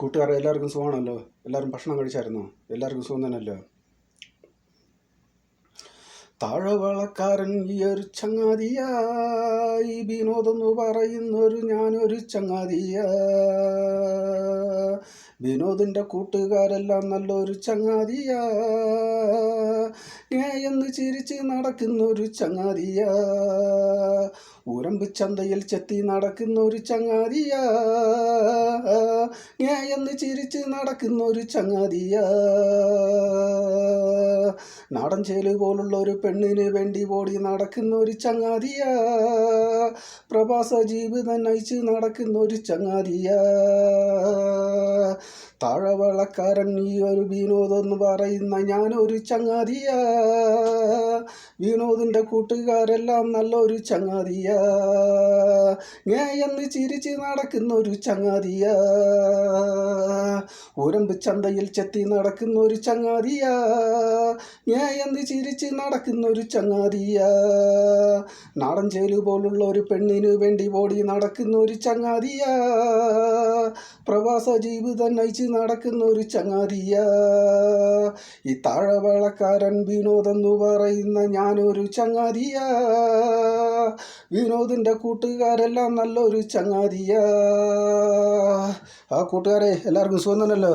കൂട്ടുകാരെ എല്ലാവർക്കും സുഖമാണല്ലോ. എല്ലാവരും ഭക്ഷണം കഴിച്ചായിരുന്നോ? എല്ലാവർക്കും സുഖം തന്നെയല്ലോ. താഴവളക്കാരൻ ഈ ഒരു ചങ്ങാതിയായി വിനോദെന്ന് പറയുന്നൊരു ഞാനൊരു ചങ്ങാതിയാ. വിനോദിൻ്റെ കൂട്ടുകാരെല്ലാം നല്ലൊരു ചങ്ങാതിയാ. എന്ന് ചിരിച്ച് നടക്കുന്നൊരു ചങ്ങാതിയാ. ഉരമ്പിച്ചന്തയിൽ ചെത്തി നടക്കുന്നൊരു ചങ്ങാതിയാ. എന്ന് ചിരിച്ച് നടക്കുന്നൊരു ചങ്ങാതിയാ. നാടൻ ചേല് പോലുള്ള ഒരു പെണ്ണിന് വേണ്ടി ഓടി നടക്കുന്ന ഒരു ചങ്ങാതിയാ. പ്രവാസ ജീവിതം നയിച്ച് നടക്കുന്ന ഒരു ചങ്ങാതിയാ. താഴവളക്കാരൻ ഈ ഒരു വിനോദെന്ന് പറയുന്ന ഞാനൊരു ചങ്ങാതിയാ. വിനോദിൻ്റെ കൂട്ടുകാരെല്ലാം നല്ലൊരു ചങ്ങാതിയാ. എന്ന് ചിരിച്ച് നടക്കുന്ന ഒരു ചങ്ങാതിയാ. ഉരമ്പ് ചന്തയിൽ ചെത്തി നടക്കുന്ന ഒരു ചങ്ങാതിയാ. എന്ന് ചിരിച്ച് നടക്കുന്ന ഒരു ചങ്ങാതിയാ. നാടൻ ചേലു പോലുള്ള ഒരു പെണ്ണിന് വേണ്ടി ഓടി നടക്കുന്ന ഒരു ചങ്ങാതിയാ. പ്രവാസ ജീവിതം നയിച്ച് നടക്കുന്ന ഒരു ചങ്ങാതിയാ. ഈ താഴവളക്കാരൻ വിനോദെന്ന് പറയുന്ന ഞാനൊരു ചങ്ങാതിയാ. വിനോദിൻ്റെ കൂട്ടുകാരെല്ലാം നല്ലൊരു ചങ്ങാതിയാ. ആ കൂട്ടുകാരെ എല്ലാവർക്കും സുഖം തന്നെയല്ലോ.